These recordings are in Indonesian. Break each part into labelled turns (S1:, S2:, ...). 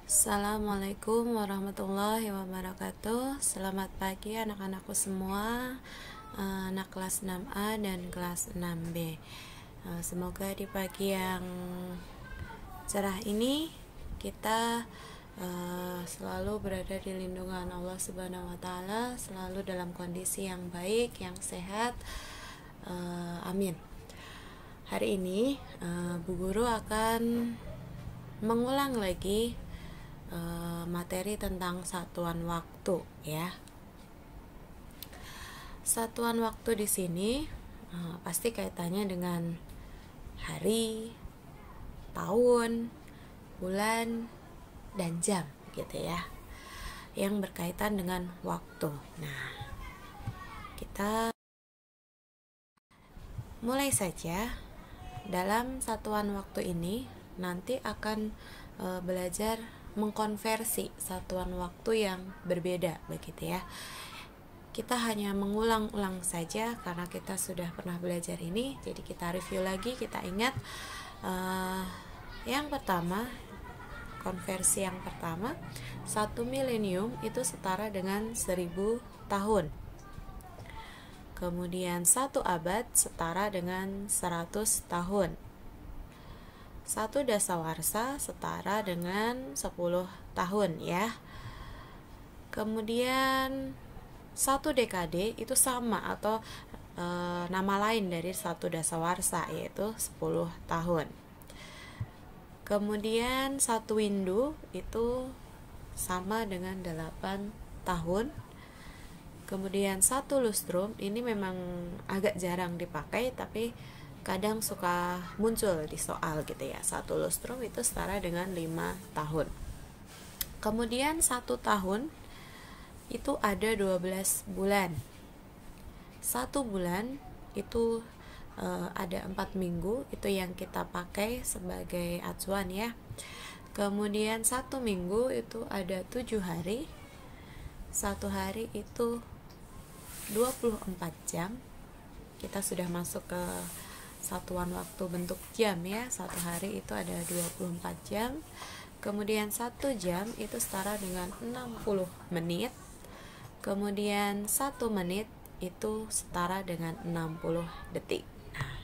S1: Assalamualaikum warahmatullahi wabarakatuh. Selamat pagi anak-anakku semua, anak kelas 6A dan kelas 6B. Semoga di pagi yang cerah ini kita selalu berada di lindungan Allah Subhanahu wa Ta'ala, selalu dalam kondisi yang baik, yang sehat. Amin. Hari ini Bu Guru akan mengulang lagi materi tentang satuan waktu ya. Satuan waktu di sini pasti kaitannya dengan hari, tahun, bulan, dan jam gitu ya, yang berkaitan dengan waktu. Nah, kita mulai saja. Dalam satuan waktu ini nanti akan belajar mengkonversi satuan waktu yang berbeda begitu ya. Kita hanya mengulang-ulang saja karena kita sudah pernah belajar ini, jadi kita review lagi, kita ingat. Yang pertama, konversi yang pertama, 1 milenium itu setara dengan 1000 tahun. Kemudian 1 abad setara dengan 100 tahun. 1 dasawarsa setara dengan 10 tahun ya. Kemudian 1 dekade itu sama atau nama lain dari 1 dasawarsa, yaitu 10 tahun. Kemudian 1 windu itu sama dengan 8 tahun. Kemudian 1 lustrum ini memang agak jarang dipakai, tapi kadang suka muncul di soal gitu ya. 1 lustrum itu setara dengan 5 tahun. Kemudian 1 tahun itu ada 12 bulan. 1 bulan itu ada 4 minggu, itu yang kita pakai sebagai acuan ya. Kemudian 1 minggu itu ada 7 hari. 1 hari itu 24 jam. Kita sudah masuk ke satuan waktu bentuk jam ya. 1 hari itu ada 24 jam. Kemudian 1 jam itu setara dengan 60 menit. Kemudian 1 menit itu setara dengan 60 detik. Nah,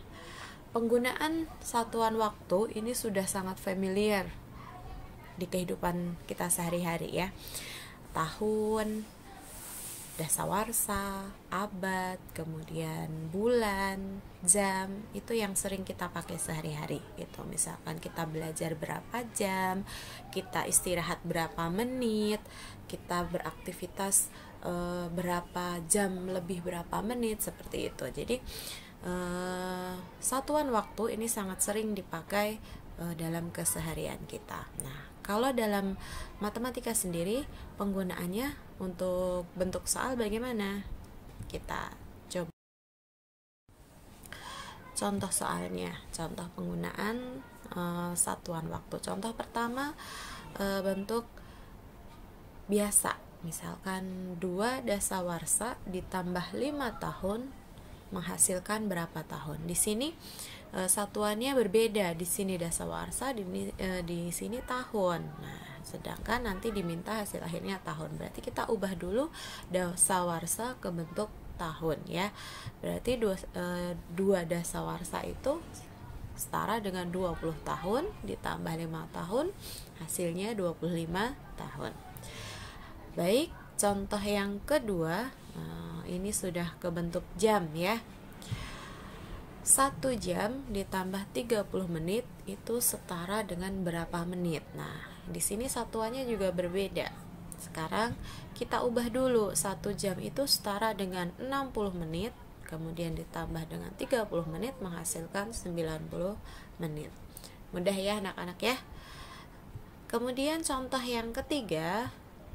S1: penggunaan satuan waktu ini sudah sangat familiar di kehidupan kita sehari-hari ya. Tahun, dasawarsa, abad, kemudian bulan, jam, itu yang sering kita pakai sehari-hari gitu. Misalkan kita belajar berapa jam, kita istirahat berapa menit, kita beraktivitas berapa jam lebih berapa menit, seperti itu. Jadi satuan waktu ini sangat sering dipakai dalam keseharian kita. Nah, kalau dalam matematika sendiri penggunaannya untuk bentuk soal bagaimana? Kita coba contoh soalnya, contoh penggunaan satuan waktu. Contoh pertama, bentuk biasa. Misalkan 2 dasawarsa ditambah 5 tahun menghasilkan berapa tahun. Di sini satuannya berbeda. Di sini dasawarsa, di sini tahun. Nah, sedangkan nanti diminta hasil akhirnya tahun. Berarti kita ubah dulu dasawarsa ke bentuk tahun ya. Berarti 2 dasawarsa itu setara dengan 20 tahun ditambah 5 tahun, hasilnya 25 tahun. Baik, contoh yang kedua, ini sudah ke bentuk jam ya. 1 jam ditambah 30 menit itu setara dengan berapa menit. Nah, di sini satuannya juga berbeda. Sekarang kita ubah dulu, 1 jam itu setara dengan 60 menit, kemudian ditambah dengan 30 menit menghasilkan 90 menit. Mudah ya anak-anak ya. Kemudian contoh yang ketiga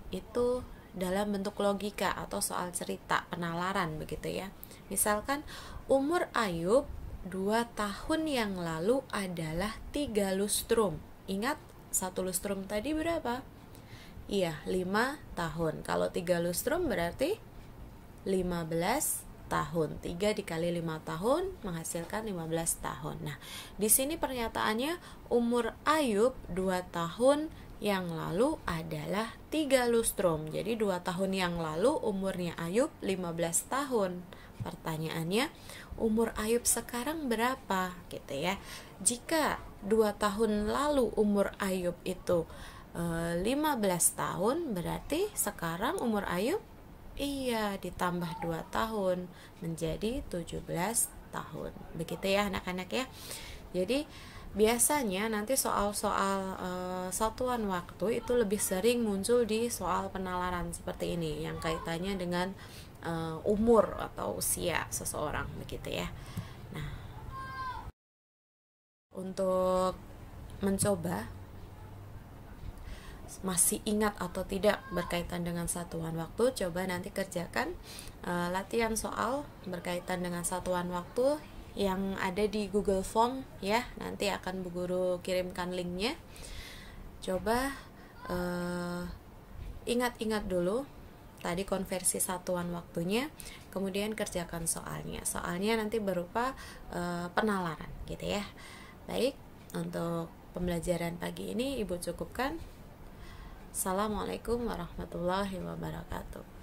S1: itu dalam bentuk logika atau soal cerita penalaran begitu ya. Misalkan umur Ayub 2 tahun yang lalu adalah 3 lustrum. Ingat 1 lustrum tadi berapa? Iya, 5 tahun. Kalau 3 lustrum berarti 15 tahun. 3 dikali 5 tahun menghasilkan 15 tahun. Nah, di sini pernyataannya umur Ayub 2 tahun yang lalu adalah 3 lustrum. Jadi 2 tahun yang lalu umurnya Ayub 15 tahun. Pertanyaannya, umur Ayub sekarang berapa? Gitu ya. Jika 2 tahun lalu umur Ayub itu 15 tahun, berarti sekarang umur Ayub ditambah 2 tahun menjadi 17 tahun. Begitu ya anak-anak ya. Jadi biasanya nanti soal-soal satuan waktu itu lebih sering muncul di soal penalaran seperti ini yang kaitannya dengan umur atau usia seseorang begitu ya. Nah, untuk mencoba masih ingat atau tidak berkaitan dengan satuan waktu, coba nanti kerjakan latihan soal berkaitan dengan satuan waktu yang ada di Google Form ya. Nanti akan Bu Guru kirimkan linknya. Coba ingat-ingat dulu tadi konversi satuan waktunya, kemudian kerjakan soalnya. Soalnya nanti berupa penalaran gitu ya. Baik, untuk pembelajaran pagi ini Ibu cukupkan. Assalamualaikum warahmatullahi wabarakatuh.